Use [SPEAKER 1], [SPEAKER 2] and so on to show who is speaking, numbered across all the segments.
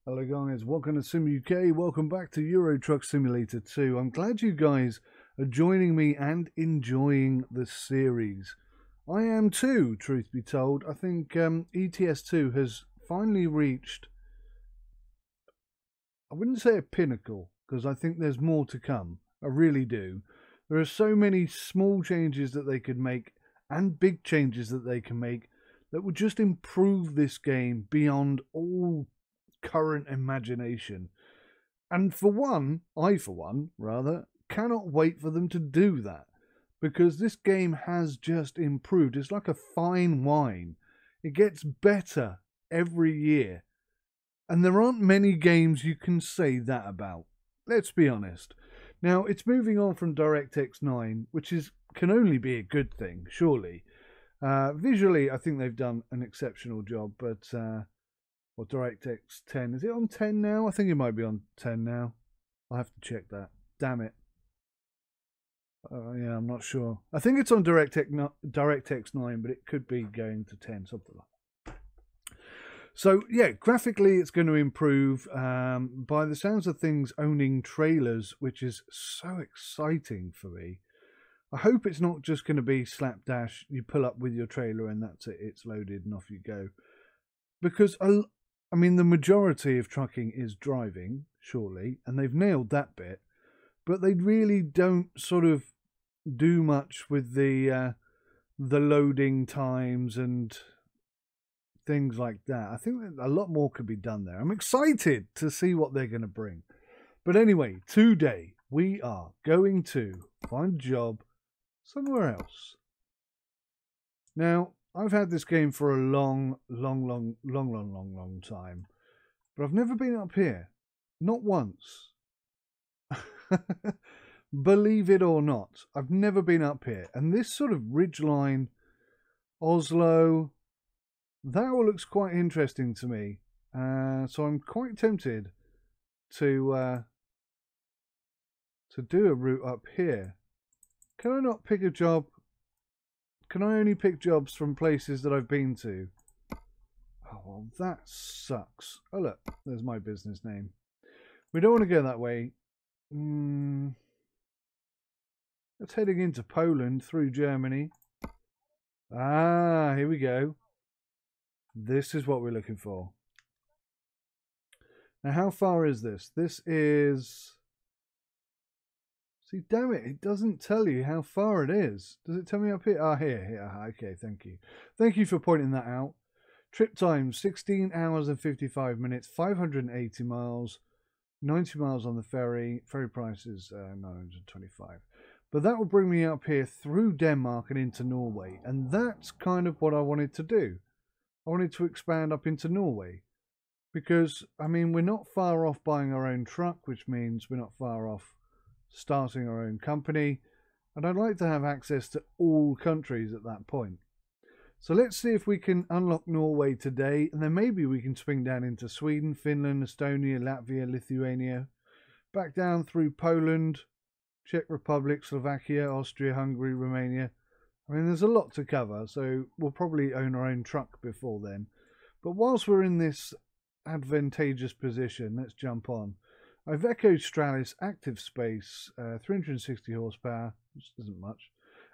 [SPEAKER 1] Hello guys, welcome to Sim UK, welcome back to Euro Truck Simulator 2. I'm glad you guys are joining me and enjoying the series. I am too, truth be told. I think ETS2 has finally reached, I wouldn't say a pinnacle, because I think there's more to come. I really do. There are so many small changes that they could make and big changes that they can make that would just improve this game beyond all current imagination. And for one, rather, cannot wait for them to do that, because this game has just improved. It's like a fine wine. It gets better every year. And there aren't many games you can say that about. Let's be honest. Now, it's moving on from DirectX 9, which can only be a good thing, surely. Visually, I think they've done an exceptional job, but or DirectX 10. Is it on 10 now? I think it might be on 10 now. I'll have to check that. Damn it. Yeah, I'm not sure. I think it's on DirectX 9, but it could be going to 10, something like that. So, yeah, graphically it's going to improve. By the sounds of things, owning trailers, which is so exciting for me. I hope it's not just going to be slapdash. You pull up with your trailer and that's it. It's loaded and off you go. Because, I mean, the majority of trucking is driving, surely, and they've nailed that bit. But they really don't sort of do much with the loading times and things like that. I think that a lot more could be done there. I'm excited to see what they're going to bring. But anyway, today we are going to find a job somewhere else. Now, I've had this game for a long time, but I've never been up here. Not once. Believe it or not, I've never been up here. And this sort of ridgeline, Oslo, that all looks quite interesting to me. So I'm quite tempted to do a route up here. Can I not pick a job? Can I only pick jobs from places that I've been to? Oh, well, that sucks. Oh, look, there's my business name. We don't want to go that way. It's heading into Poland through Germany. Ah, here we go. This is what we're looking for. Now, how far is this? This is... See, damn it, it doesn't tell you how far it is. Does it tell me up here? Ah, here. Okay, thank you. Thank you for pointing that out. Trip time, 16 hours and 55 minutes, 580 miles, 90 miles on the ferry. Ferry price is 925. But that will bring me up here through Denmark and into Norway. And that's kind of what I wanted to do. I wanted to expand up into Norway. Because, I mean, we're not far off buying our own truck, which means we're not far off starting our own company. And I'd like to have access to all countries at that point. So let's see if we can unlock Norway today. And then maybe we can swing down into Sweden, Finland, Estonia, Latvia, Lithuania. Back down through Poland, Czech Republic, Slovakia, Austria, Hungary, Romania. I mean, there's a lot to cover, so we'll probably own our own truck before then. But whilst we're in this advantageous position, let's jump on. Iveco Stralis active space, 360 horsepower, which isn't much,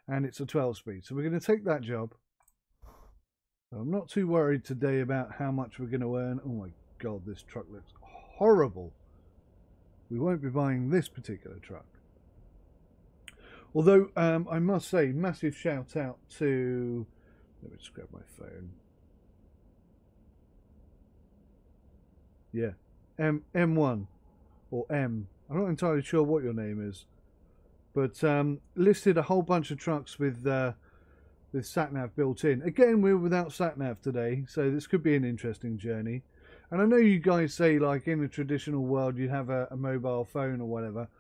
[SPEAKER 1] and it's a 12-speed. So we're going to take that job. So I'm not too worried today about how much we're going to earn. Oh my God, this truck looks horrible. We won't be buying this particular truck. Although, I must say, massive shout out to... Let me just grab my phone. Yeah, M1 or M. I'm not entirely sure what your name is, but listed a whole bunch of trucks with sat-nav built in. Again, we're without sat-nav today, so this could be an interesting journey. And I know you guys say, like, in a traditional world you'd have a mobile phone or whatever.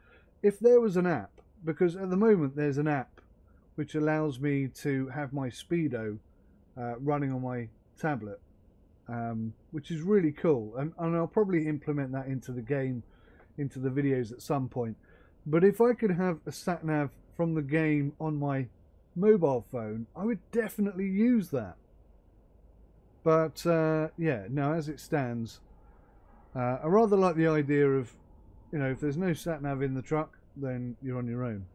[SPEAKER 1] If there was an app, because at the moment there's an app which allows me to have my Speedo running on my tablet, which is really cool, and I'll probably implement that into the game, into the videos at some point. But if I could have a sat-nav from the game on my mobile phone, I would definitely use that. But yeah, no, as it stands, I rather like the idea of, you know, if there's no sat-nav in the truck, then you're on your own.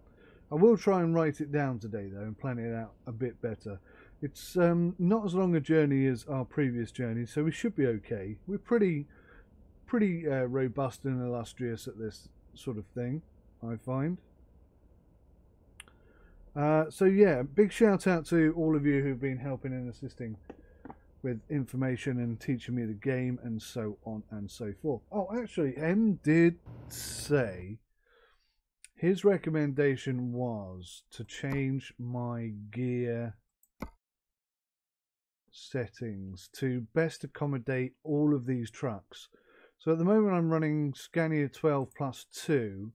[SPEAKER 1] I will try and write it down today, though, and plan it out a bit better. It's not as long a journey as our previous journey, so we should be okay. We're pretty robust and illustrious at this sort of thing, I find. So yeah, big shout out to all of you who've been helping and assisting with information and teaching me the game and so on and so forth. Oh, actually, M did say his recommendation was to change my gear settings to best accommodate all of these trucks. So at the moment I'm running Scania 12 plus 2,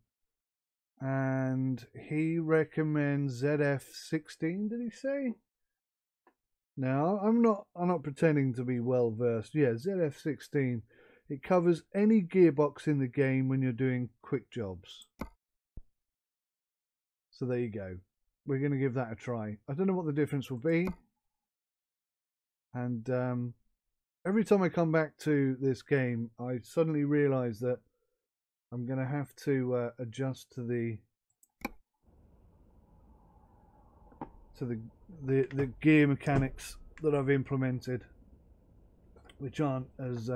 [SPEAKER 1] and he recommends ZF16, did he say? Now, I'm not pretending to be well versed. Yeah, ZF16. It covers any gearbox in the game when you're doing quick jobs. So there you go. We're going to give that a try. I don't know what the difference will be. And every time I come back to this game, I suddenly realise that I'm going to have to adjust to the gear mechanics that I've implemented, which aren't as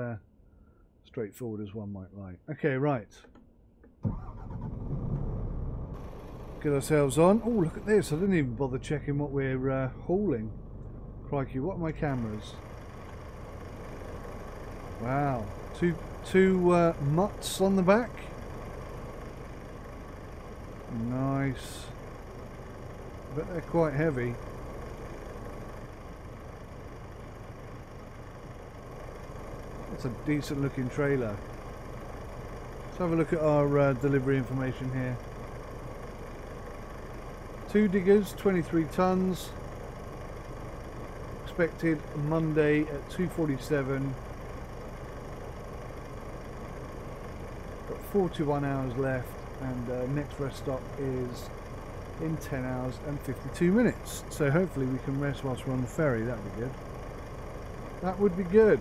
[SPEAKER 1] straightforward as one might like. Okay, right. Get ourselves on. Oh, look at this. I didn't even bother checking what we're hauling. Crikey, what are my cameras? Wow. Two mutts on the back. Nice. I bet they're quite heavy. That's a decent looking trailer. Let's have a look at our delivery information here. 2 diggers, 23 tons. Expected Monday at 2:47. Got 41 hours left, and next rest stop is in 10 hours and 52 minutes. So hopefully we can rest whilst we're on the ferry. That'd be good. That would be good.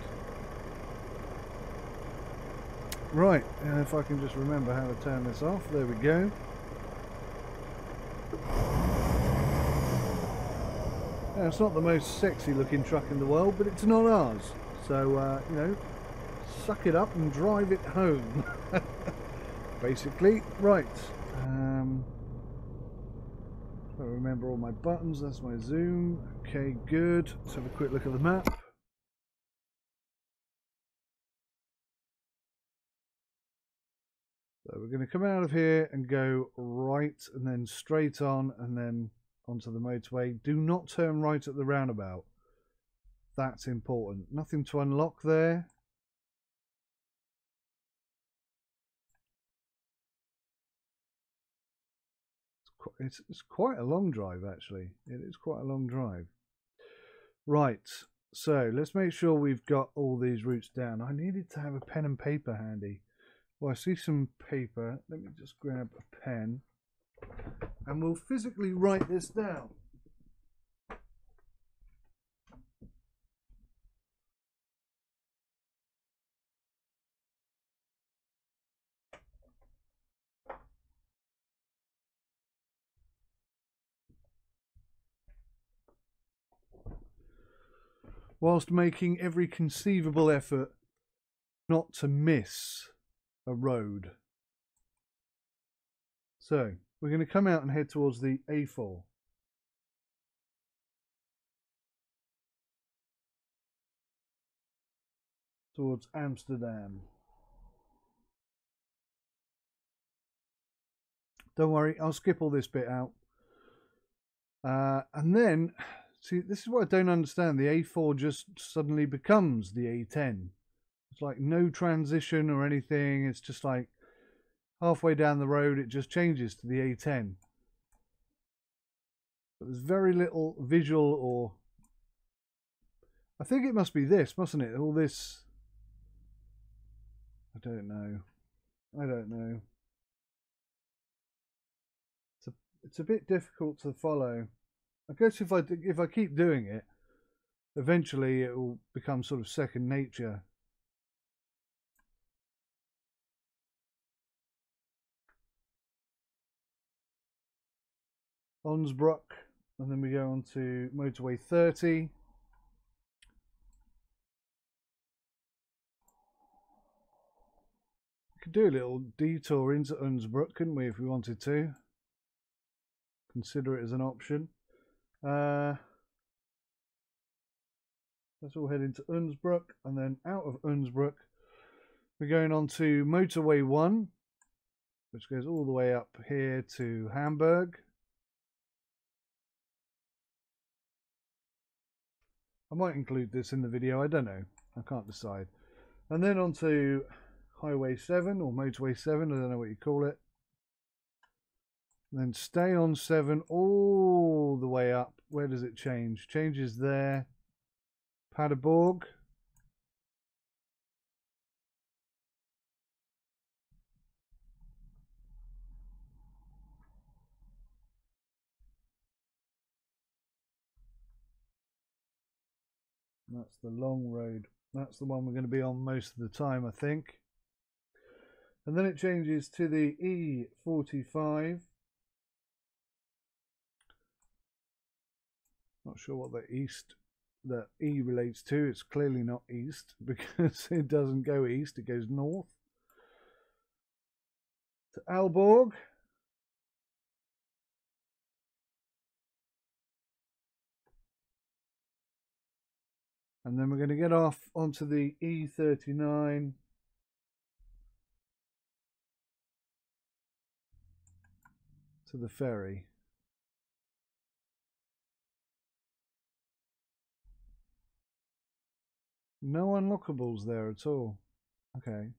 [SPEAKER 1] Right, if I can just remember how to turn this off. There we go. Now, it's not the most sexy looking truck in the world, but it's not ours. So, you know, suck it up and drive it home. Basically. Right. I remember all my buttons. That's my zoom. Okay, good. Let's have a quick look at the map. So we're going to come out of here and go right and then straight on and then onto the motorway. Do not turn right at the roundabout. That's important. Nothing to unlock there. It's quite a long drive, actually. It is quite a long drive. Right, so let's make sure we've got all these routes down. I needed to have a pen and paper handy. Well, I see some paper. Let me just grab a pen and we'll physically write this down. Whilst making every conceivable effort not to miss a road. So we're going to come out and head towards the A4. Towards Amsterdam. Don't worry, I'll skip all this bit out. And then, see, this is what I don't understand. The A4 just suddenly becomes the A10. It's like no transition or anything. It's just like halfway down the road, it just changes to the A10. But there's very little visual or... I think it must be this, mustn't it? All this... I don't know. I don't know. It's a bit difficult to follow. I guess if I keep doing it, eventually it will become sort of second nature. Onsbrook, and then we go on to motorway 30. We could do a little detour into Onsbrook, couldn't we, if we wanted to? Consider it as an option. Let's all head into Onsbrook, and then out of Onsbrook, we're going on to motorway 1, which goes all the way up here to Hamburg. I might include this in the video, I don't know, I can't decide. And then on to highway 7 or motorway 7, I don't know what you call it. And then stay on 7 all the way up. Where does it change? Changes there. Paderborg. That's the long road. That's the one we're going to be on most of the time, I think. And then it changes to the E45. Not sure what the E relates to. It's clearly not east because it doesn't go east, it goes north. To Aalborg. And then we're going to get off onto the E39. To the ferry. No unlockables there at all. Okay.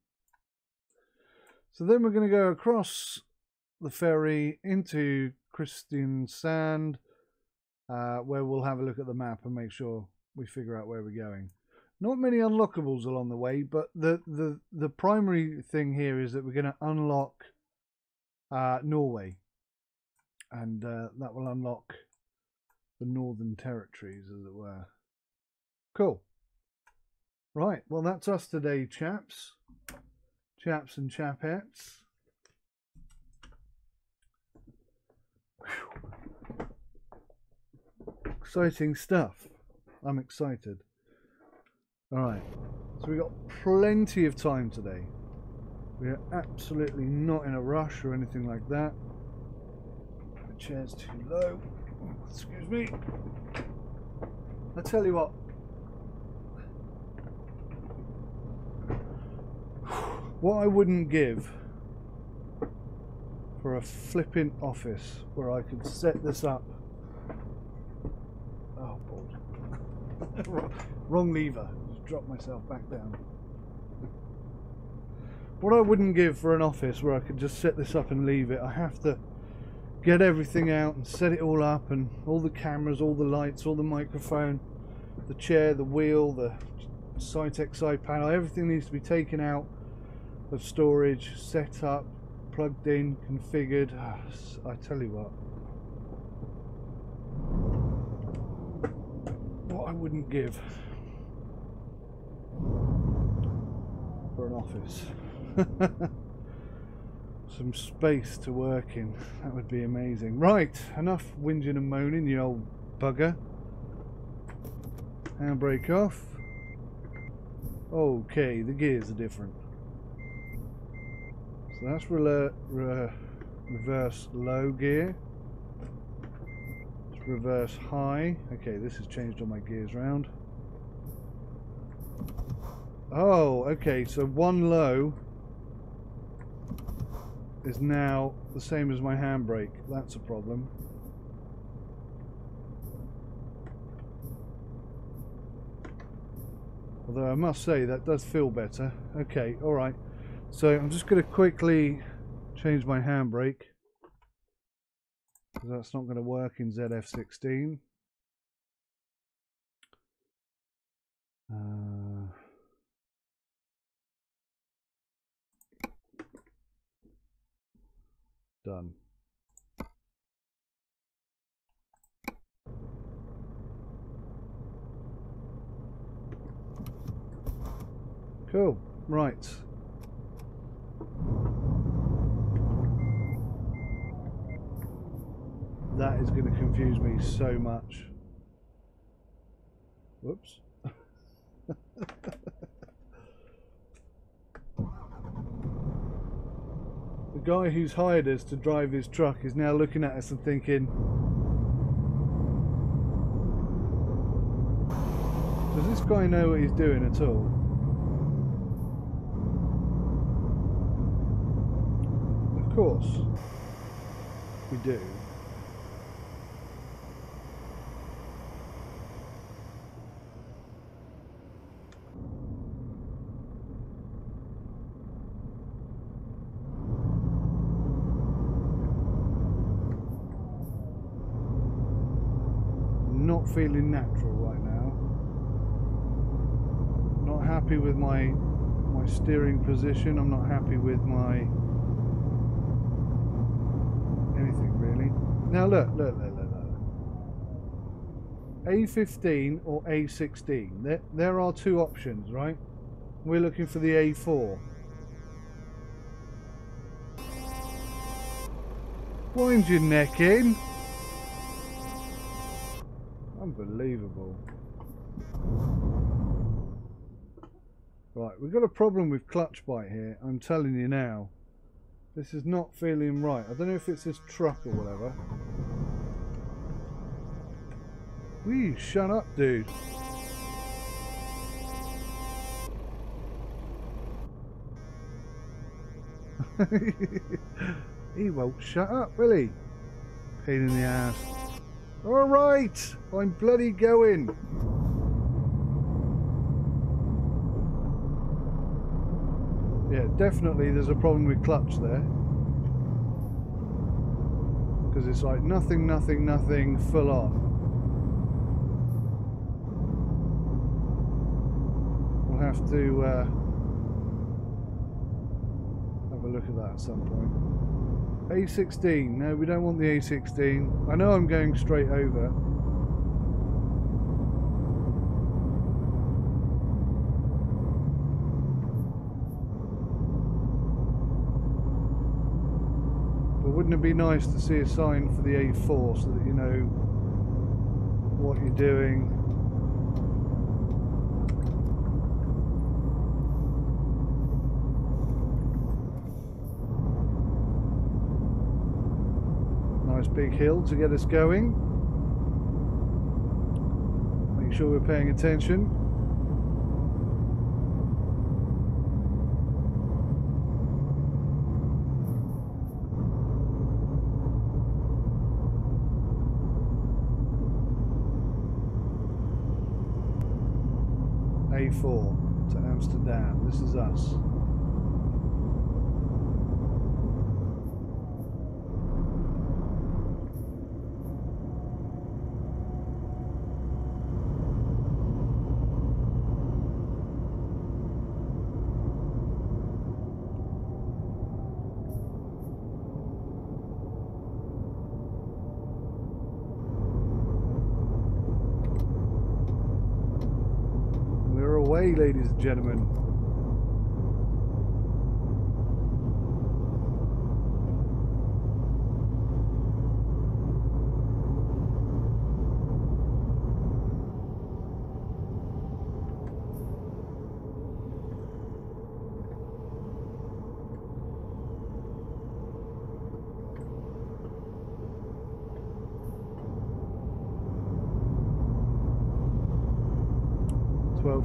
[SPEAKER 1] So then we're going to go across the ferry into Kristiansand, where we'll have a look at the map and make sure we figure out where we're going. Not many unlockables along the way, but the primary thing here is that we're going to unlock Norway, and that will unlock the Northern Territories, as it were. Cool. Right, well that's us today, chaps and chapettes. Whew. Exciting stuff. I'm excited. Alright, so we've got plenty of time today. We are absolutely not in a rush or anything like that. The chair's too low. Excuse me. I tell you what. What I wouldn't give for a flipping office where I could set this up. Oh, boy. Wrong lever. Just dropped myself back down. What I wouldn't give for an office where I could just set this up and leave it. I have to get everything out and set it all up, and all the cameras, all the lights, all the microphone, the chair, the wheel, the Cytec side panel, everything needs to be taken out of storage, set up, plugged in, configured. I tell you what I wouldn't give for an office. Some space to work in, that would be amazing. Right, enough whinging and moaning, you old bugger. Handbrake off. Okay, the gears are different. So that's reverse low gear. It's reverse high. Okay, this has changed all my gears round. Oh, okay, so one low is now the same as my handbrake. That's a problem. Although I must say that does feel better. Okay, alright. So I'm just going to quickly change my handbrake, because that's not going to work in ZF16. Done. Cool. Right. That is going to confuse me so much. Whoops. The guy who's hired us to drive his truck is now looking at us and thinking, does this guy know what he's doing at all? Of course, we do. Not feeling natural right now. Not happy with my steering position. I'm not happy with my anything really. Now look. A15 or A16. There are two options, right? We're looking for the A4. Wind your neck in. Unbelievable. Right, we've got a problem with clutch bite here. I'm telling you now. This is not feeling right. I don't know if it's this truck or whatever. Wee, shut up, dude. He won't shut up, will he? Pain in the ass. Alright, I'm bloody going. Yeah, definitely there's a problem with clutch there. Because it's like nothing, full on. We'll have to have a look at that at some point. A16, no, we don't want the A16. I know I'm going straight over. But wouldn't it be nice to see a sign for the A4 so that you know what you're doing? Big hill to get us going. Make sure we're paying attention. A4 to Amsterdam. This is us. Ladies and gentlemen,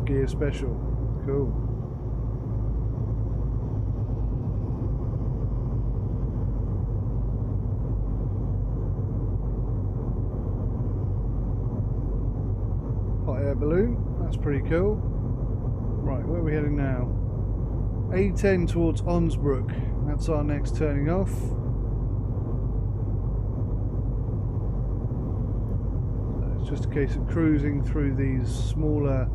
[SPEAKER 1] gear special. Cool. Hot air balloon. That's pretty cool. Right, where are we heading now? A10 towards Onsbrook. That's our next turning off. So it's just a case of cruising through these smaller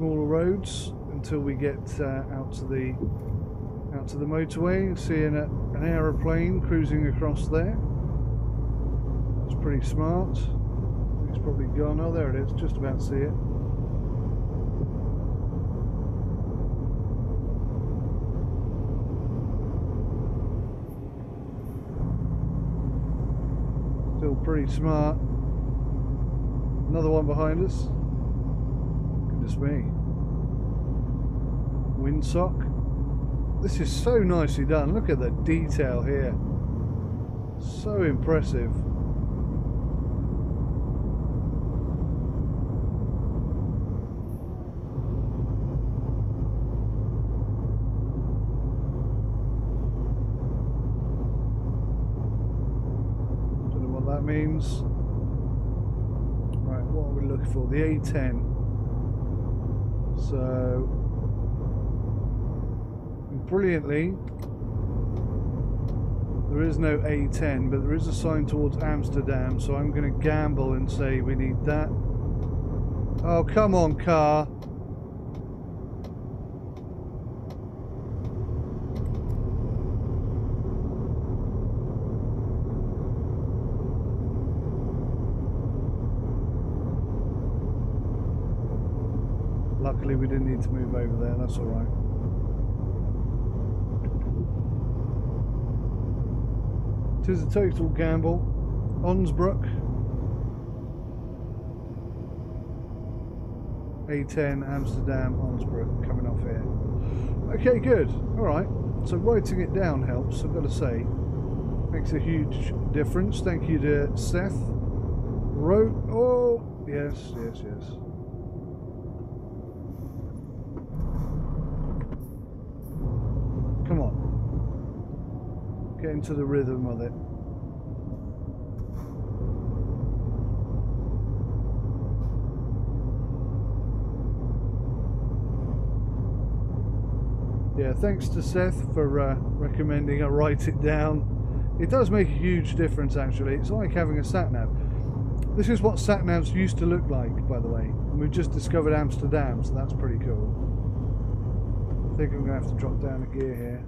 [SPEAKER 1] roads until we get out to the motorway. Seeing an aeroplane cruising across there. That's pretty smart. It's probably gone. Oh, there it is. Just about to see it. pretty smart. Another one behind us. Goodness me. Windsock. This is so nicely done. Look at the detail here. So impressive. Don't know what that means. Right, what are we looking for? The A10. So, brilliantly, there is no A10, but there is a sign towards Amsterdam, so I'm going to gamble and say we need that. Oh, come on, car. Luckily, we didn't need to move over there. That's all right. It is a total gamble. Onsbrook. A10 Amsterdam Onsbrook coming off here. Okay, good. Alright. So writing it down helps, I've got to say. Makes a huge difference. Thank you to Seth. Oh, yes, yes, yes. Come on. Get into the rhythm of it. Yeah, thanks to Seth for recommending I write it down. It does make a huge difference, actually. It's like having a sat-nav. This is what sat-navs used to look like, by the way. And we've just discovered Amsterdam, so that's pretty cool. I think I'm going to have to drop down a gear here.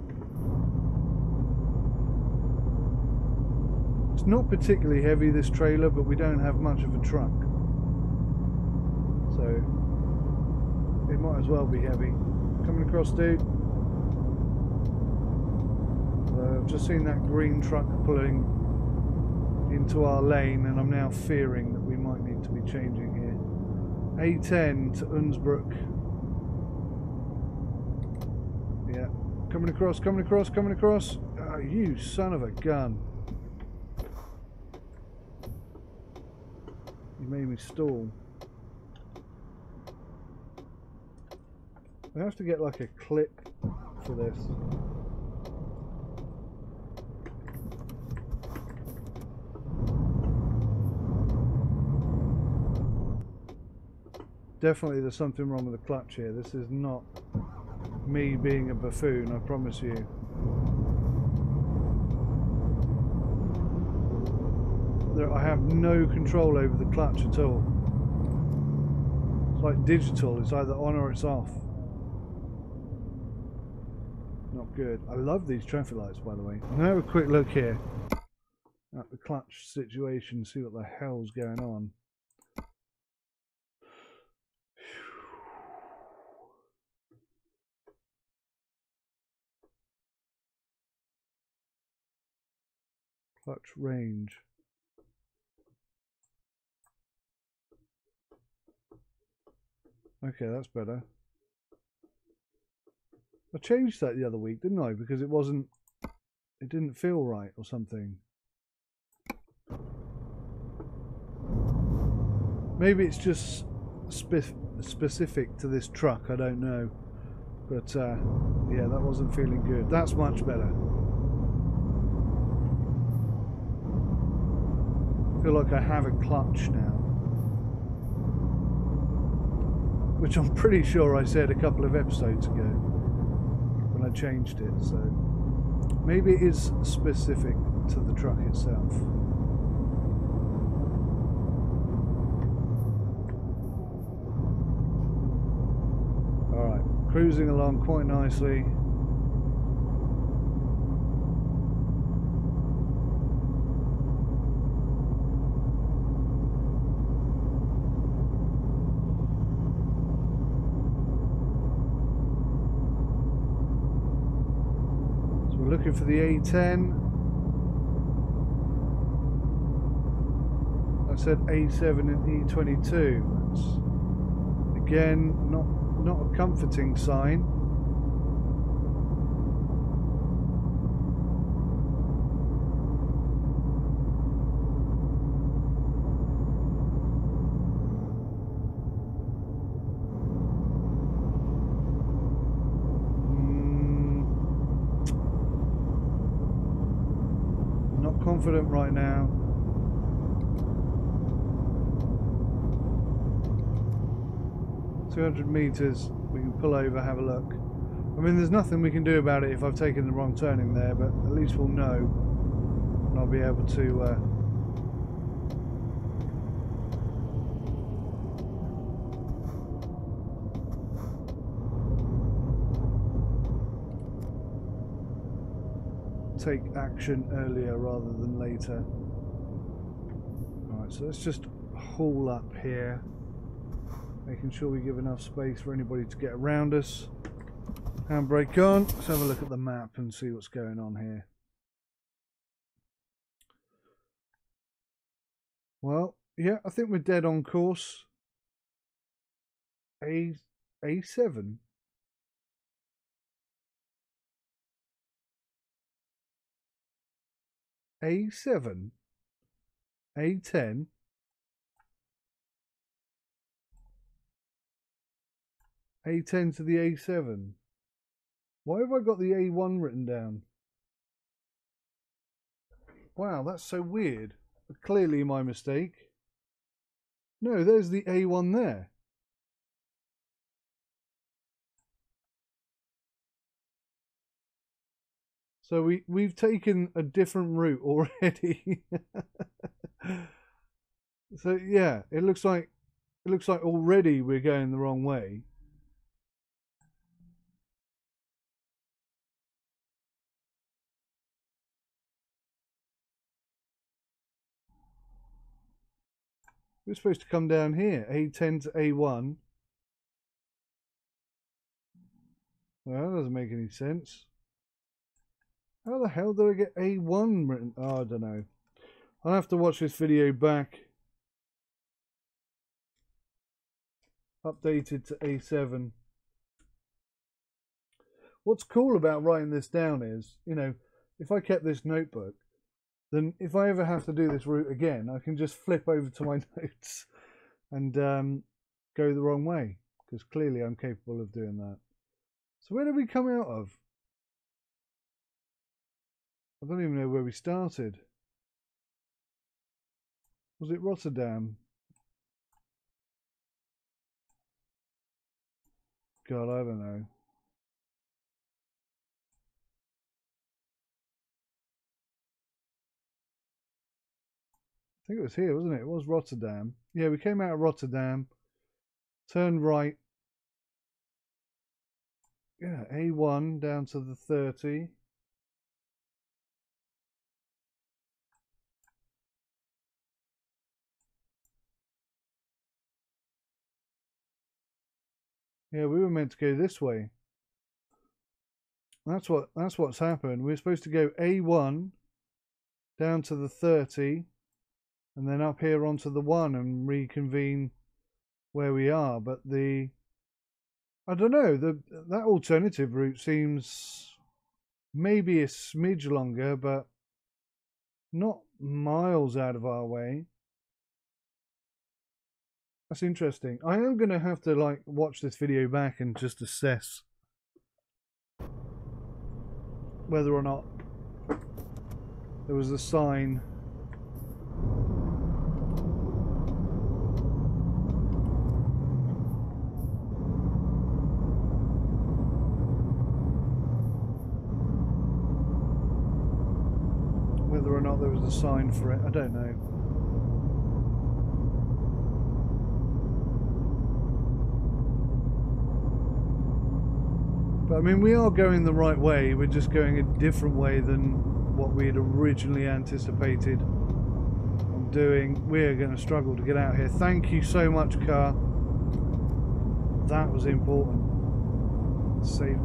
[SPEAKER 1] It's not particularly heavy, this trailer, but we don't have much of a truck. So, it might as well be heavy. Coming across, dude. I've just seen that green truck pulling into our lane, and I'm now fearing that we might need to be changing here. A10 to Unsbrook. Yeah. Coming across, coming across, coming across. Oh, you son of a gun. You made me stall. I have to get like a clip for this. Definitely there's something wrong with the clutch here. This is not me being a buffoon, I promise you. I have no control over the clutch at all. It's like digital, it's either on or it's off. Not good. I love these traffic lights, by the way. I'm going to have a quick look here at the clutch situation, see what the hell's going on. Clutch range. Okay, that's better. I changed that the other week, didn't I? Because it didn't feel right or something. Maybe it's just specific to this truck, I don't know. But yeah, that wasn't feeling good. That's much better. I feel like I have a clutch now. Which I'm pretty sure I said a couple of episodes ago when I changed it, so maybe it is specific to the truck itself. Alright, cruising along quite nicely. Looking for the A10. said A7 and E22. That's, again, not a comforting sign. Not confident right now. $200 meters, we can pull over, have a look. I mean, there's nothing we can do about it if I've taken the wrong turning there, but at least we'll know, and I'll be able to take action earlier rather than later. Alright, so let's just haul up here, making sure we give enough space for anybody to get around us. Handbrake on. Let's have a look at the map and see what's going on here. Well, yeah, I think we're dead on course. A7. A7. A10. A10 to the A7. Why have I got the A1 written down? Wow, that's so weird. Clearly my mistake. No, there's the A1 there. So we've taken a different route already. So yeah, it looks like already we're going the wrong way. We're supposed to come down here, A10 to A1. Well, that doesn't make any sense. How the hell did I get A1 written? Oh, I don't know. I'll have to watch this video back. Updated to A7. What's cool about writing this down is, you know, if I kept this notebook, then if I ever have to do this route again, I can just flip over to my notes and go the wrong way, because clearly I'm capable of doing that. So where did we come out of? I don't even know where we started. Was it Rotterdam? God, I don't know. I think it was here, wasn't it? It was Rotterdam. Yeah, we came out of Rotterdam, turned right. Yeah, A1 down to the 30. Yeah, we were meant to go this way. That's what's happened. We're supposed to go A1 down to the 30 and then up here onto the 1 and reconvene where we are, but I don't know, that alternative route seems maybe a smidge longer, but not miles out of our way. That's interesting. I am going to have to like watch this video back and just assess whether or not there was a sign. Whether or not there was a sign for it, I don't know. But I mean, we are going the right way. We're just going a different way than what we had originally anticipated on doing. We're going to struggle to get out here. Thank you so much, car. That was important. Saved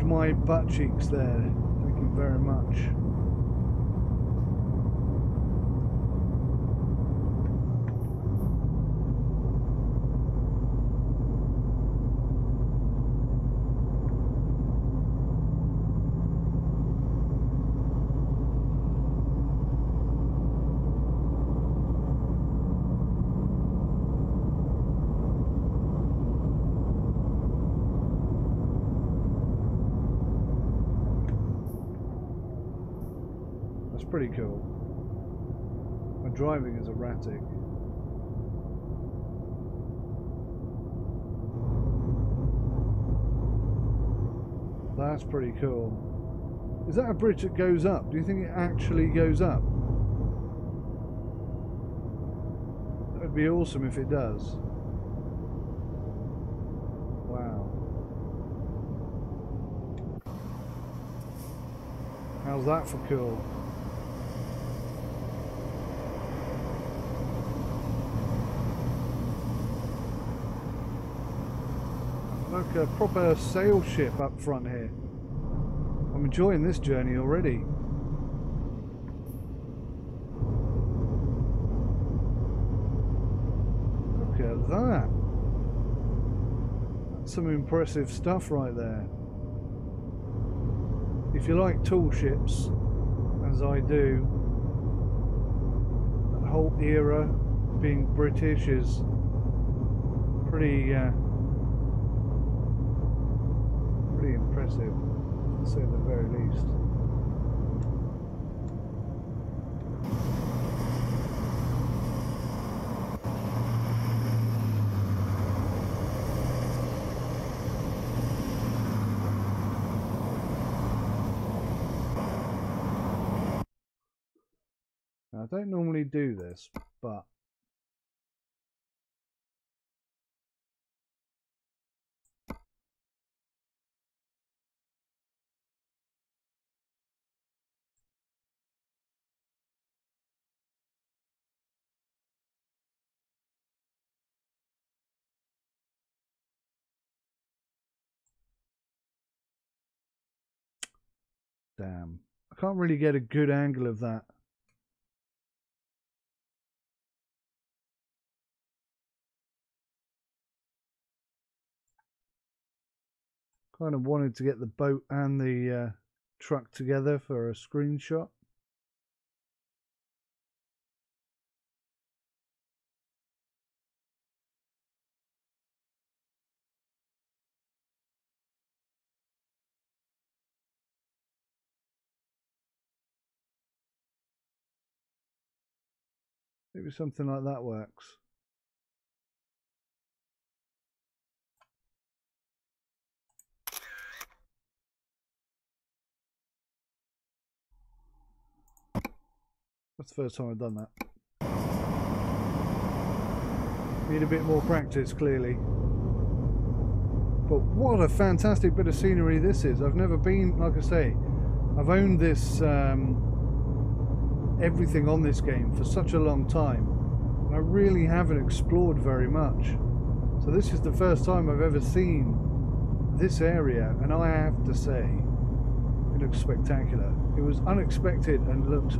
[SPEAKER 1] my butt cheeks there. Thank you very much. pretty cool. My driving is erratic. That's pretty cool. Is that a bridge that goes up? Do you think it actually goes up? That would be awesome if it does. Wow. How's that for cool? Like a proper sail ship up front here. I'm enjoying this journey already. Look at that. That's some impressive stuff right there. If you like tall ships, as I do, that whole era being British is pretty impressive, to say the very least. Now, I don't normally do this, but damn, I can't really get a good angle of that. Kind of wanted to get the boat and the truck together for a screenshot. Maybe something like that works. That's the first time I've done that. Need a bit more practice, clearly. But what a fantastic bit of scenery this is. I've never been, like I say, I've owned this, everything on this game for such a long time. And I really haven't explored very much. So this is the first time I've ever seen this area, and I have to say, it looks spectacular. It was unexpected and looked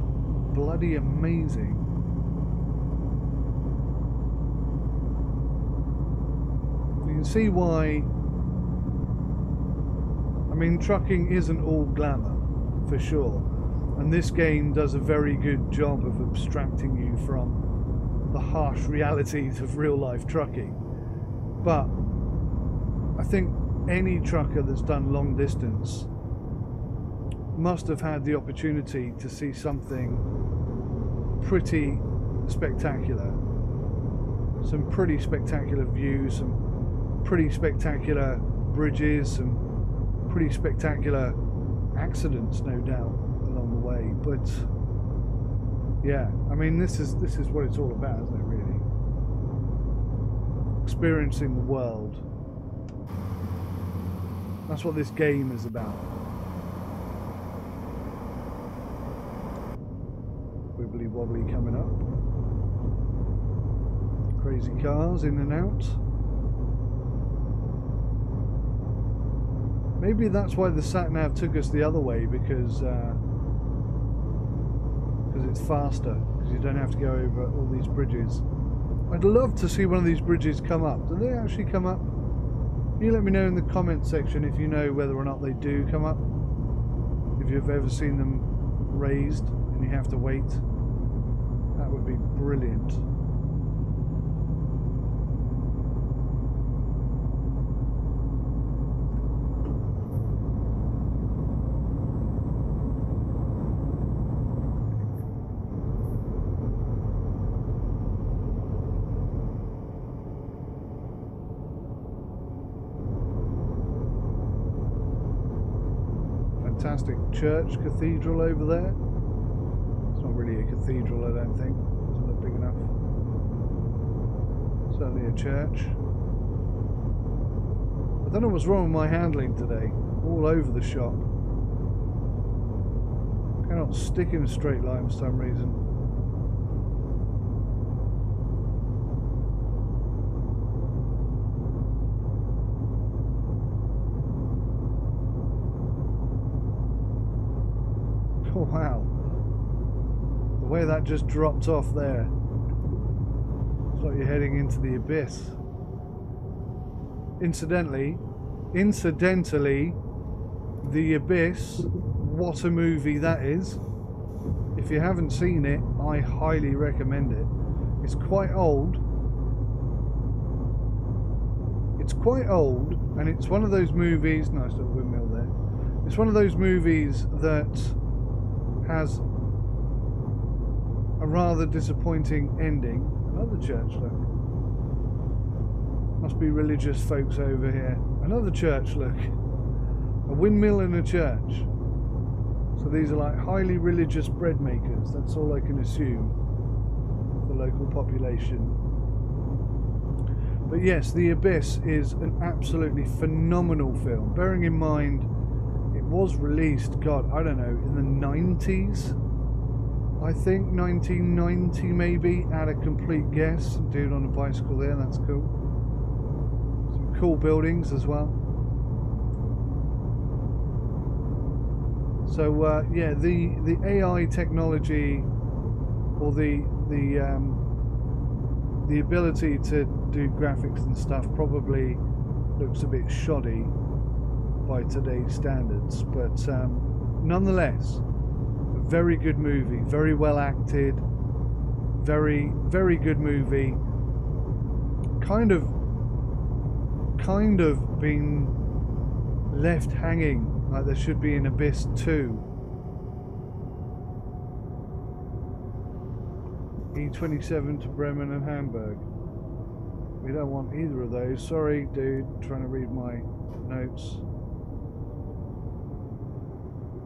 [SPEAKER 1] bloody amazing. You can see why. I mean, trucking isn't all glamour, for sure, and this game does a very good job of abstracting you from the harsh realities of real life trucking. But I think any trucker that's done long distance must have had the opportunity to see something pretty spectacular. Some pretty spectacular views, some pretty spectacular bridges, some pretty spectacular accidents, no doubt, along the way. But yeah, I mean, this is what it's all about, isn't it, really? Experiencing the world. That's what this game is about. Wibbly wobbly coming up. Crazy cars in and out. Maybe that's why the sat-nav took us the other way, because it's faster, because you don't have to go over all these bridges. I'd love to see one of these bridges come up. Do they actually come up? You let me know in the comment section if you know whether or not they do come up. If you've ever seen them raised and you have to wait. That would be brilliant. fantastic church cathedral over there. It's not really a cathedral, I don't think. It doesn't look big enough. Certainly a church. I don't know what's wrong with my handling today. All over the shop. Cannot stick in a straight line for some reason. Oh wow. The way that just dropped off there. It's like you're heading into the abyss. Incidentally, The Abyss, what a movie that is. If you haven't seen it, I highly recommend it. It's quite old. It's quite old, and it's one of those movies, nice little windmill there. It's one of those movies that has a rather disappointing ending. Another church, look. Must be religious folks over here. Another church, look. A windmill and a church. So these are like highly religious bread makers. That's all I can assume. The local population. But yes, The Abyss is an absolutely phenomenal film. Bearing in mind, it was released, God, I don't know, in the 90s? I think 1990 maybe, at a complete guess. Dude on a bicycle there, that's cool. Some cool buildings as well. So yeah, the AI technology, or the ability to do graphics and stuff probably looks a bit shoddy by today's standards, but nonetheless, a very good movie, very well acted, very good movie. Kind of been left hanging. Like there should be an Abyss 2. E27 to Bremen and Hamburg. We don't want either of those. Sorry, dude. Trying to read my notes.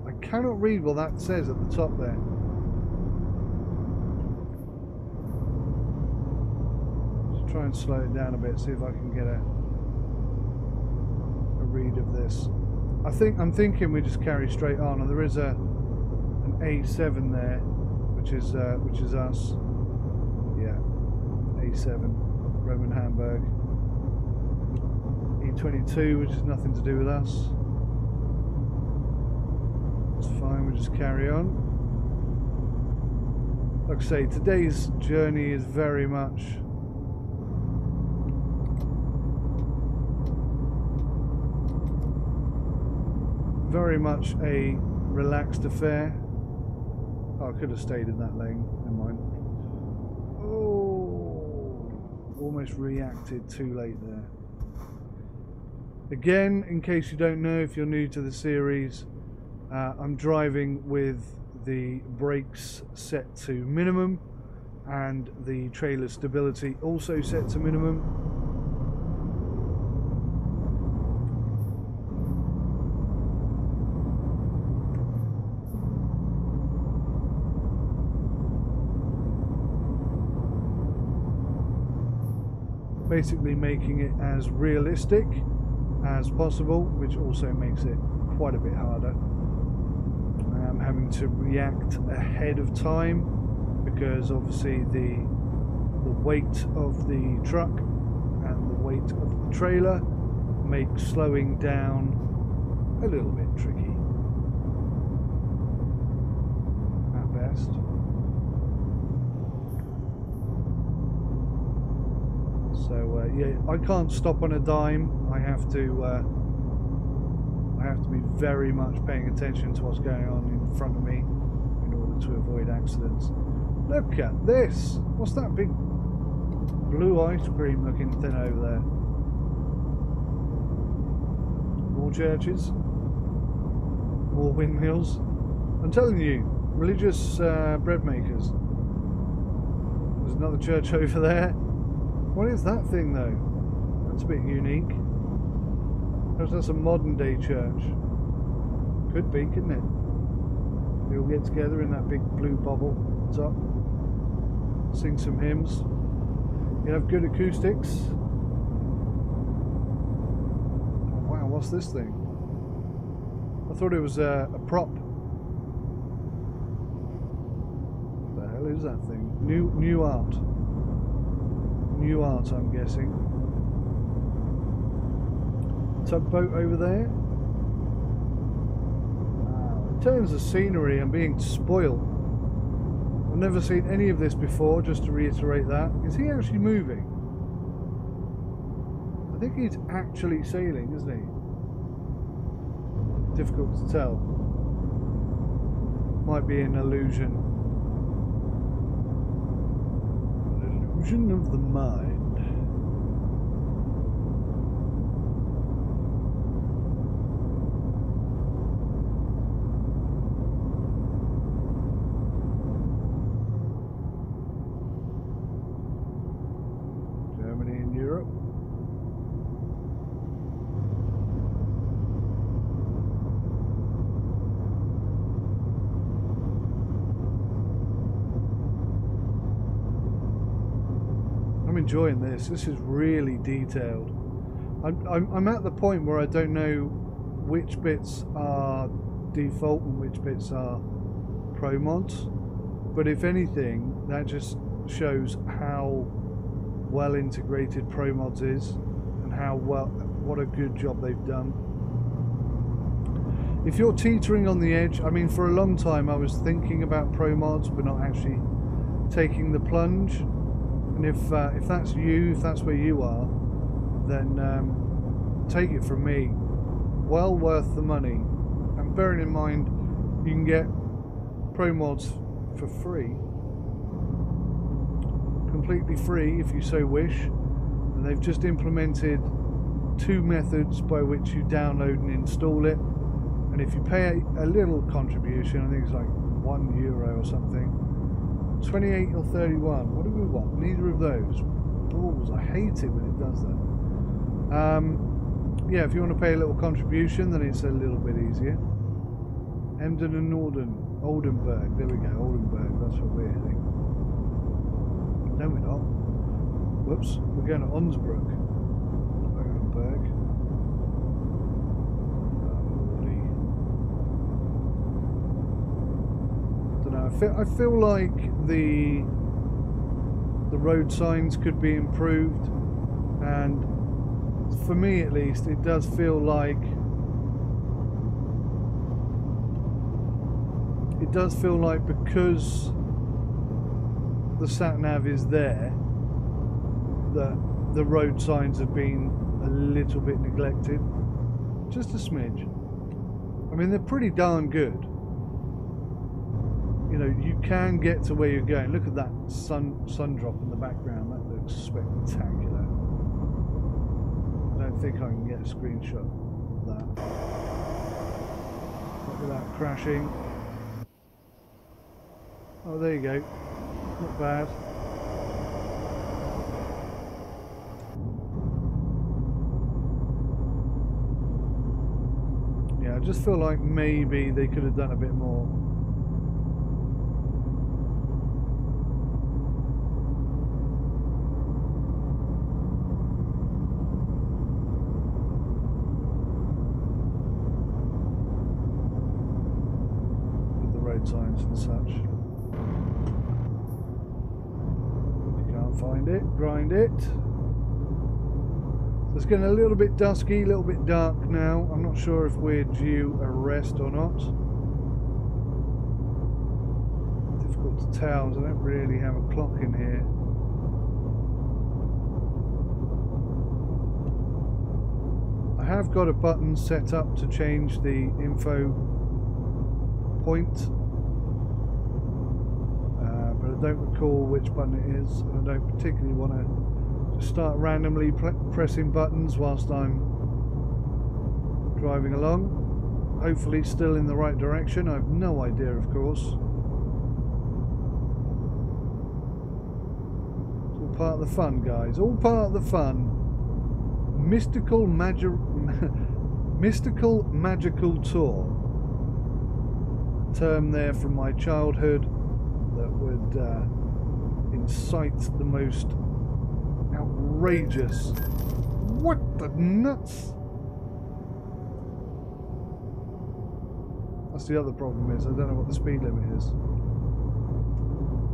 [SPEAKER 1] I cannot read what that says at the top there. Just try and slow it down a bit. See if I can get a read of this. I'm thinking we just carry straight on, and there is an A7 there, which is us. Yeah, A7, Bremen, Hamburg. E22, which has nothing to do with us. It's fine. We just carry on. Like I say, today's journey is very much a relaxed affair. Oh, I could have stayed in that lane. Never mind. Oh, almost reacted too late there. Again, in case you don't know, if you're new to the series, I'm driving with the brakes set to minimum and the trailer stability also set to minimum. Basically making it as realistic as possible, which also makes it quite a bit harder. I'm having to react ahead of time because obviously the weight of the truck and the weight of the trailer makes slowing down a little bit tricky at best. So yeah, I can't stop on a dime. I have to be very much paying attention to what's going on in front of me in order to avoid accidents. Look at this! What's that big blue ice cream looking thing over there? More churches, more windmills. I'm telling you, religious bread makers. There's another church over there. What is that thing though? That's a bit unique. Perhaps that's a modern day church. Could be, couldn't it? We all get together in that big blue bubble top, sing some hymns. You have good acoustics. Oh, wow, what's this thing? I thought it was a prop. What the hell is that thing? New art. New art, I'm guessing. Tugboat over there. Wow. In terms of scenery, I'm being spoiled. I've never seen any of this before, just to reiterate that. Is he actually moving? I think he's actually sailing, isn't he? Difficult to tell. Might be an illusion. An illusion of the mind. Enjoying this. This is really detailed. I'm at the point where I don't know which bits are default and which bits are ProMods, but if anything, that just shows how well integrated ProMods is and how what a good job they've done. If you're teetering on the edge, I mean, for a long time I was thinking about ProMods but not actually taking the plunge. And if that's you, if that's where you are, then take it from me. Well worth the money. And bearing in mind, you can get ProMods for free. Completely free if you so wish. And they've just implemented 2 methods by which you download and install it. And if you pay a little contribution, I think it's like €1 or something, 28 or 31. What do we want? Neither of those. Balls. I hate it when it does that. Yeah, if you want to pay a little contribution, then it's a little bit easier. Emden and Oldenburg. There we go. Oldenburg. That's what we're heading. No, we're not. Whoops. We're going to Onsbrook. Oldenburg. I feel like the road signs could be improved, and for me at least, it does feel like because the sat nav is there, that the road signs have been a little bit neglected, just a smidge. I mean, they're pretty darn good. You know, you can get to where you're going. Look at that sun drop in the background. That looks spectacular. I don't think I can get a screenshot of that. Look at that crashing. Oh, there you go. Not bad. Yeah, I just feel like maybe they could have done a bit more. Signs and such. If you can't find it, grind it. So it's getting a little bit dusky, a little bit dark now. I'm not sure if we're due a rest or not. Difficult to tell, as I don't really have a clock in here. I have got a button set up to change the info point. But I don't recall which button it is, and I don't particularly want to just start randomly pressing buttons whilst I'm driving along. Hopefully still in the right direction. I have no idea, of course. It's all part of the fun, guys. All part of the fun. Mystical magical tour. term there from my childhood that would incite the most outrageous. What the nuts? That's the other problem is I don't know what the speed limit is.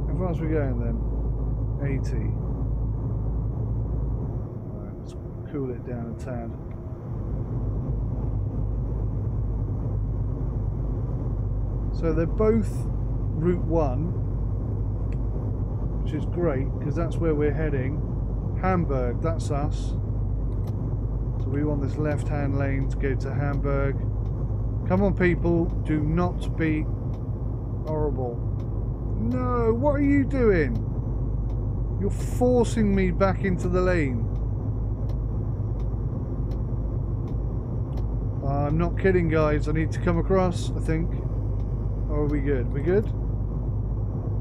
[SPEAKER 1] How fast are we going then? 80. Alright, let's cool it down a tad. So they're both Route 1, which is great because that's where we're heading. Hamburg, that's us. So we want this left-hand lane to go to Hamburg. Come on, people, do not be horrible. No, what are you doing? You're forcing me back into the lane. I'm not kidding, guys. I need to come across, I think. Or are we good? We good?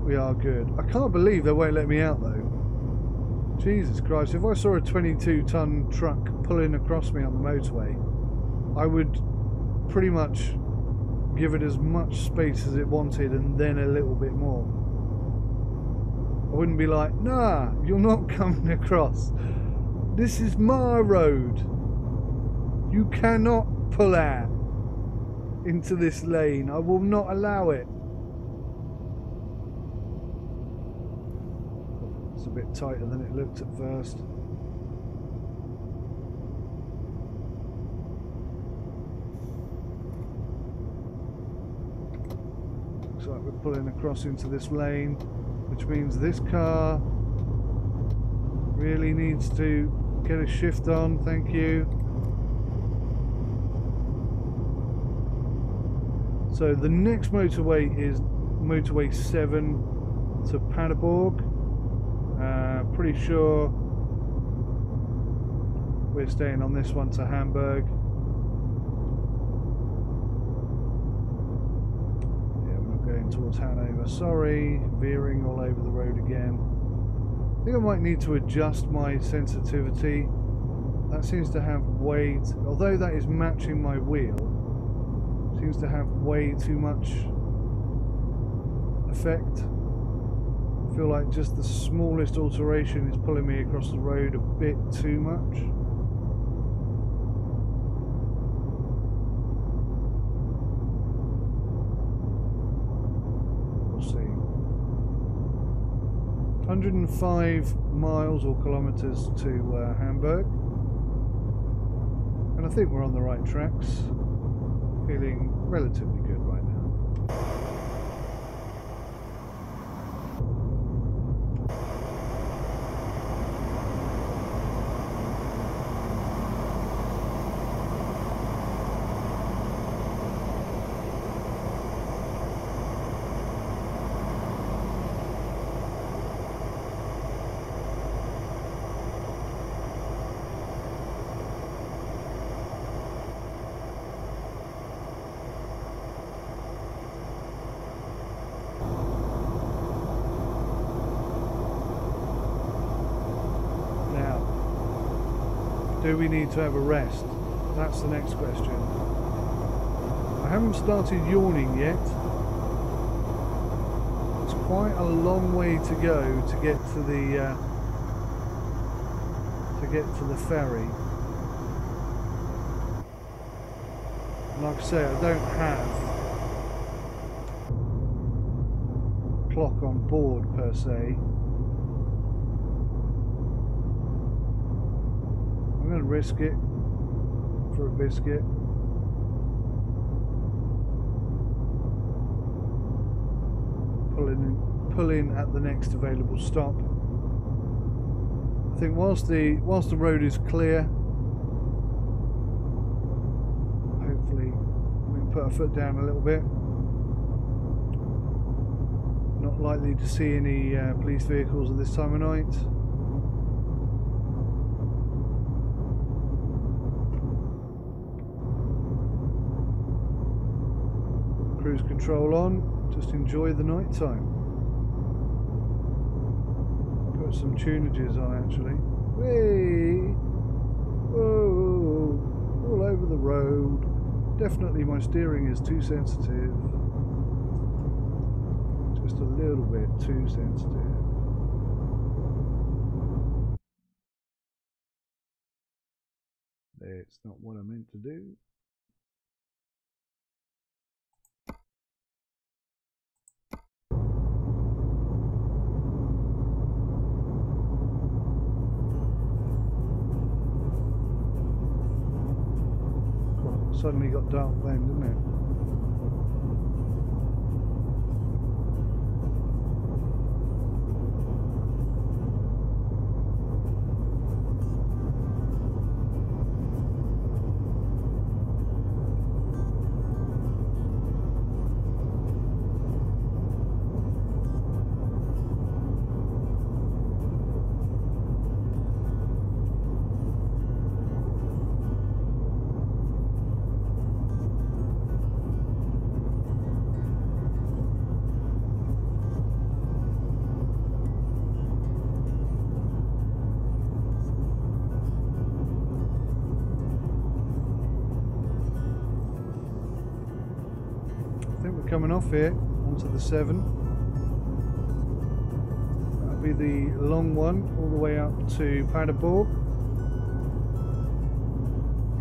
[SPEAKER 1] We are good. I can't believe they won't let me out, though. Jesus Christ. If I saw a 22-ton truck pulling across me on the motorway, I would pretty much give it as much space as it wanted and then a little bit more. I wouldn't be like, nah, you're not coming across. This is my road. You cannot pull out into this lane. I will not allow it. It's a bit tighter than it looked at first. Looks like we're pulling across into this lane, which means this car really needs to get a shift on. Thank you. So the next motorway is motorway 7 to Paderborn. Pretty sure we're staying on this one to Hamburg. Yeah, we're not going towards Hanover. Sorry, veering all over the road again. I think I might need to adjust my sensitivity. That seems to have way, although that is matching my wheel, seems to have way too much effect. I feel like just the smallest alteration is pulling me across the road a bit too much. We'll see. 105 miles or kilometers to Hamburg, and I think we're on the right tracks. Feeling relatively good right now. Do we need to have a rest? That's the next question. I haven't started yawning yet. It's quite a long way to go to get to the ferry. And like I say, I don't have a clock on board per se. I'm going to risk it for a biscuit. Pull in at the next available stop. I think whilst the road is clear, hopefully we can put our foot down a little bit. Not likely to see any police vehicles at this time of night. Cruise control on, just enjoy the night time. Put some tunages on actually. Whee! Whoa! All over the road. Definitely my steering is too sensitive. just a little bit too sensitive. It's not what I meant to do. Suddenly got dark then, didn't it? Coming off here onto the 7. That'll be the long one all the way up to Paderborn,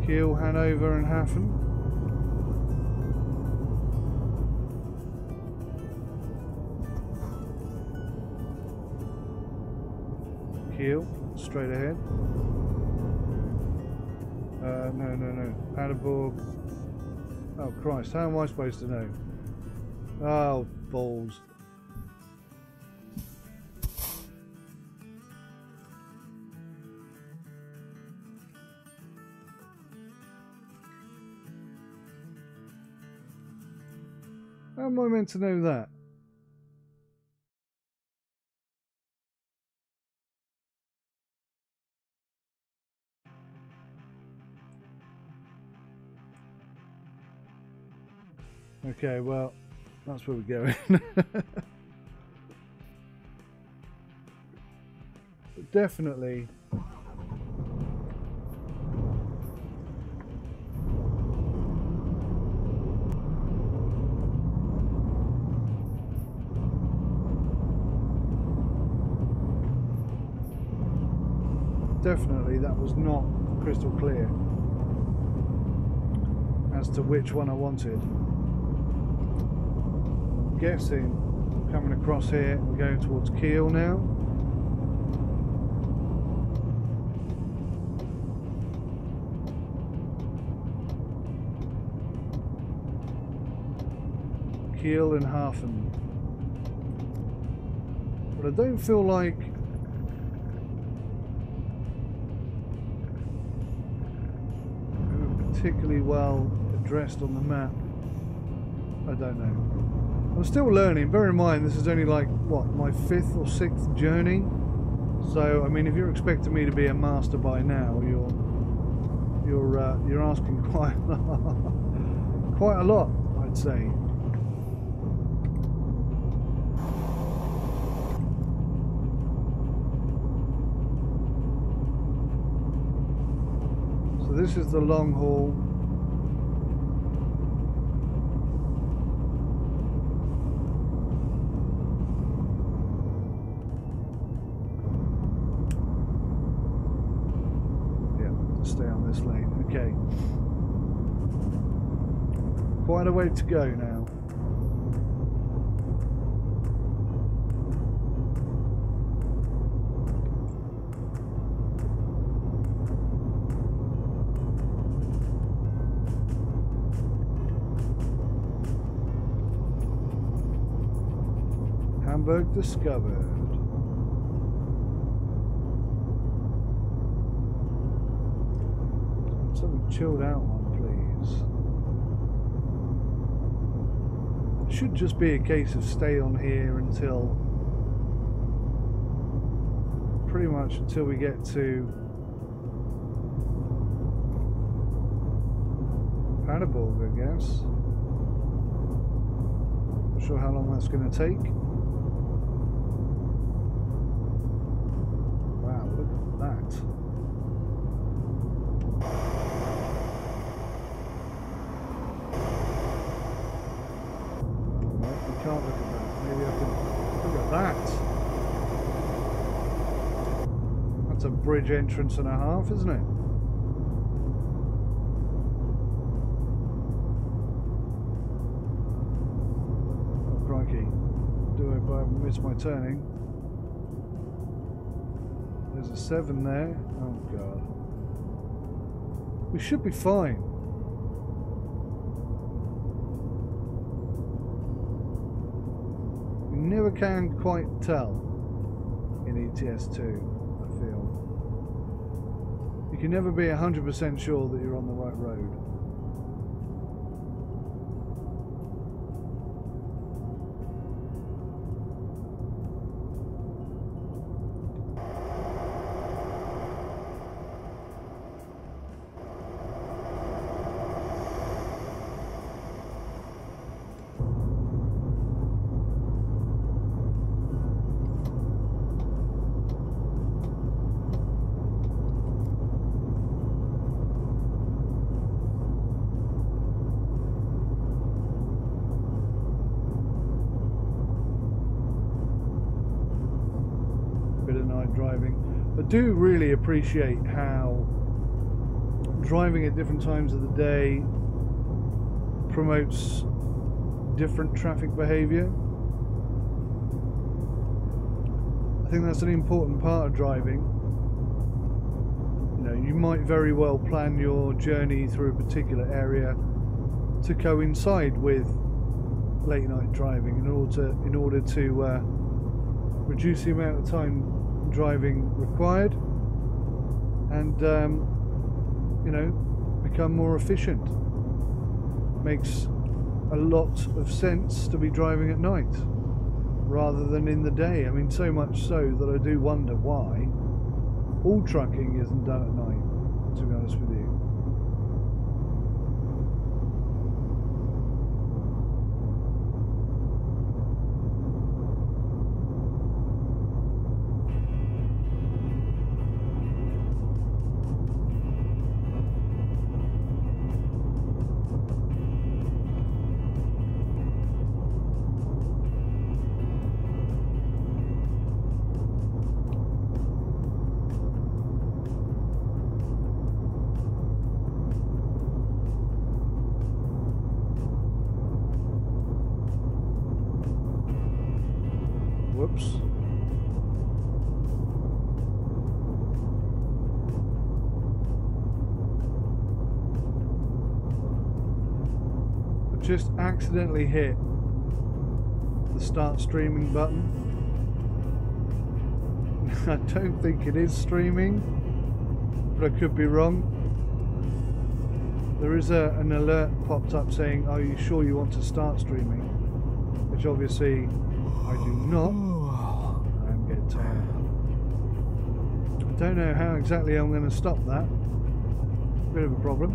[SPEAKER 1] Kiel, Hanover and Hafen. Kiel, straight ahead. No. Paderborn. Oh Christ, how am I supposed to know? Oh, balls. How am I meant to know that? Okay, well, that's where we're going. But definitely that was not crystal clear as to which one I wanted. I'm guessing coming across here, we're going towards Kiel now. Kiel and Hafen. But I don't feel like particularly well addressed on the map. I don't know. I'm still learning. Bear in mind, this is only like what, my 5th or 6th journey. So I mean, if you're expecting me to be a master by now, you're asking quite a lot, I'd say. So this is the long haul. Stay on this lane. Okay. Quite a way to go now. Hamburg discovered. Something chilled out one, please. It should just be a case of stay on here until pretty much until we get to Paderborn, I guess. Not sure how long that's going to take. Wow, look at that. Can't look at that. Maybe I can. That's a bridge entrance and a half, isn't it? Oh, crikey. Do I haven't missed my turning? There's a 7 there. Oh, God. We should be fine. You never can quite tell in ETS2, I feel. You can never be 100% sure that you're on the right road. I do really appreciate how driving at different times of the day promotes different traffic behavior. I think that's an important part of driving. You know, you might very well plan your journey through a particular area to coincide with late night driving in order to reduce the amount of time driving required and you know, become more efficient. Makes a lot of sense to be driving at night rather than in the day. I mean, so much so that I do wonder why all trucking isn't done at night, to be honest with you. Just accidentally hit the start streaming button. I don't think it is streaming, but I could be wrong. There is an alert popped up saying, are you sure you want to start streaming? Which obviously I do not. I'm getting tired. I don't know how exactly I'm going to stop that. Bit of a problem.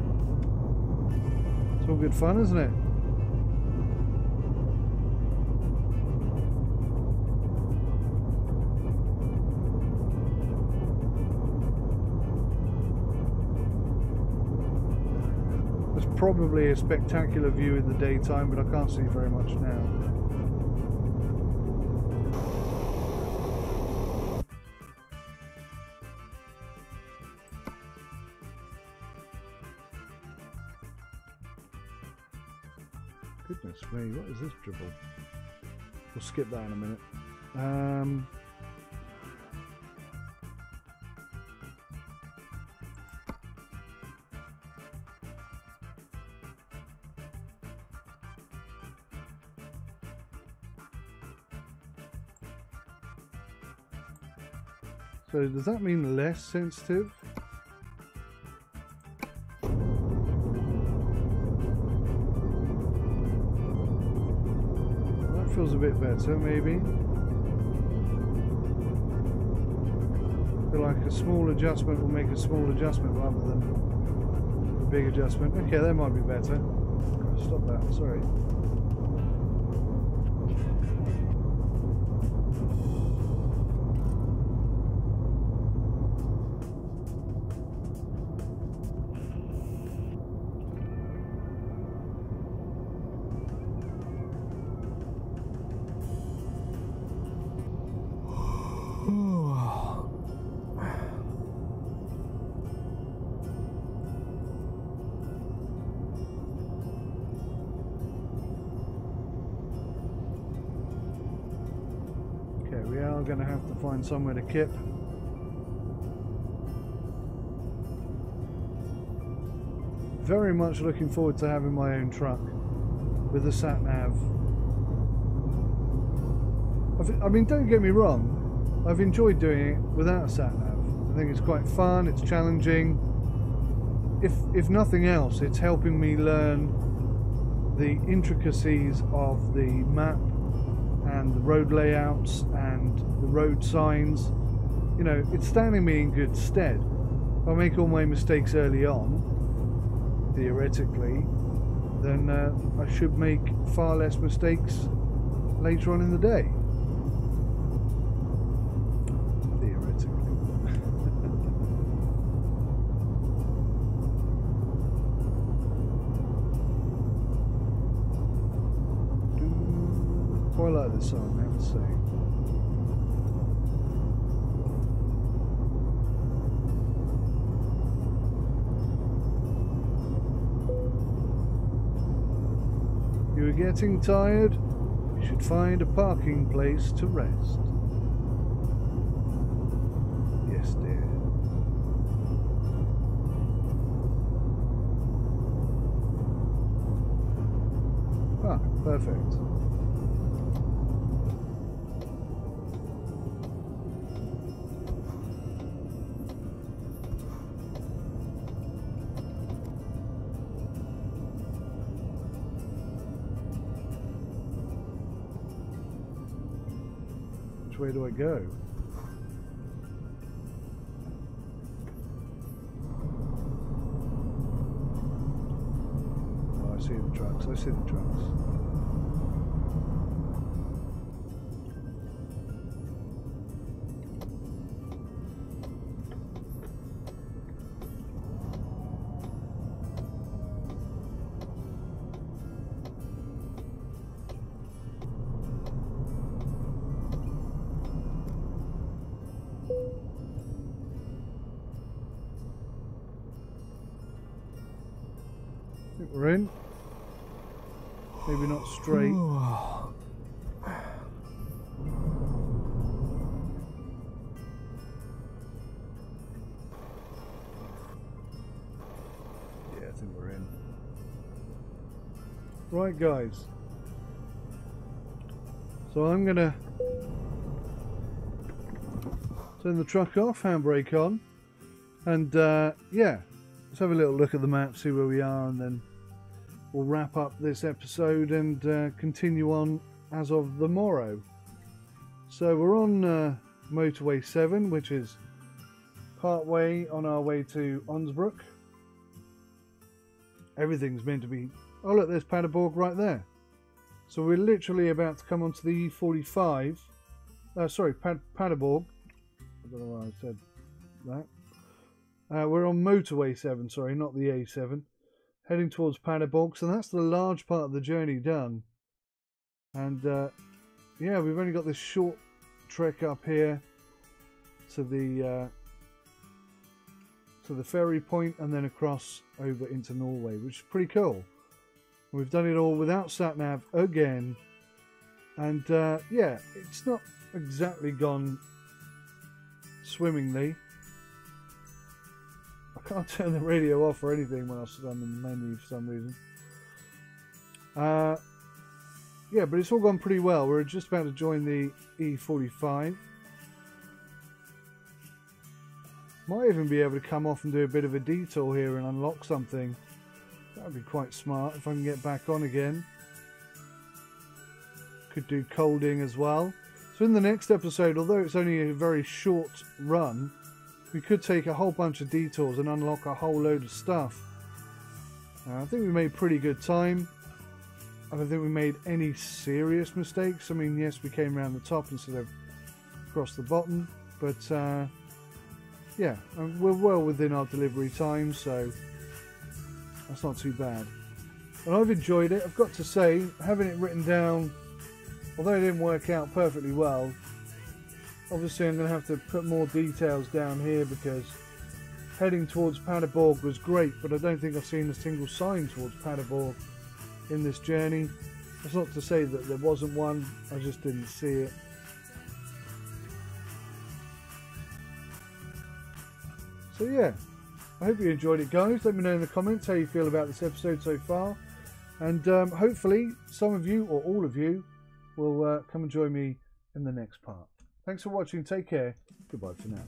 [SPEAKER 1] It's all good fun, isn't it? Probably a spectacular view in the daytime, but I can't see very much now. Goodness me, what is this dribble? We'll skip that in a minute. So does that mean less sensitive? That feels a bit better, maybe. I feel like a small adjustment will make a small adjustment rather than a big adjustment. Okay, that might be better. Stop that, sorry. are going to have to find somewhere to kip. Very much looking forward to having my own truck with a sat nav. I mean, don't get me wrong, I've enjoyed doing it without a sat nav. I think it's quite fun, it's challenging. If nothing else, it's helping me learn the intricacies of the map and the road layouts and the road signs. You know, it's standing me in good stead. If I make all my mistakes early on, theoretically, then I should make far less mistakes later on in the day. I like this song, I have to say. You're getting tired? You should find a parking place to rest. Yes, dear. Ah, perfect. Where do I go? Oh, I see the trucks. I see the trucks. We're in. Maybe not straight. Yeah, I think we're in. Right, guys. So I'm gonna turn the truck off, handbrake on, and yeah, let's have a little look at the map, see where we are, and then we'll wrap up this episode and continue on as of the morrow. So we're on motorway 7, which is part way on our way to Onsbrook. Everything's meant to be... Oh look, there's Paderborn right there. So we're literally about to come onto the E45. Sorry, Paderborn. I don't know why I said that. We're on motorway 7, sorry, not the A7. Heading towards Paderborn, so that's the large part of the journey done. And yeah, we've only got this short trek up here to the ferry point and then across over into Norway, which is pretty cool. We've done it all without sat-nav again, and yeah, it's not exactly gone swimmingly. I can't turn the radio off or anything when I'm in the menu for some reason. Yeah, but it's all gone pretty well. We're just about to join the E45. Might even be able to come off and do a bit of a detour here and unlock something. That would be quite smart if I can get back on again. Could do colding as well. So in the next episode, although it's only a very short run, we could take a whole bunch of detours and unlock a whole load of stuff. I think we made pretty good time. I don't think we made any serious mistakes. I mean, yes, we came around the top instead of across the bottom, but yeah, we're well within our delivery time, so that's not too bad. And I've enjoyed it. I've got to say, having it written down, although it didn't work out perfectly well, obviously I'm going to have to put more details down here because heading towards Paderborn was great, but I don't think I've seen a single sign towards Paderborn in this journey. That's not to say that there wasn't one, I just didn't see it. So yeah, I hope you enjoyed it, guys. Let me know in the comments how you feel about this episode so far. And hopefully some of you, or all of you, will come and join me in the next part. Thanks for watching. Take care. Goodbye for now.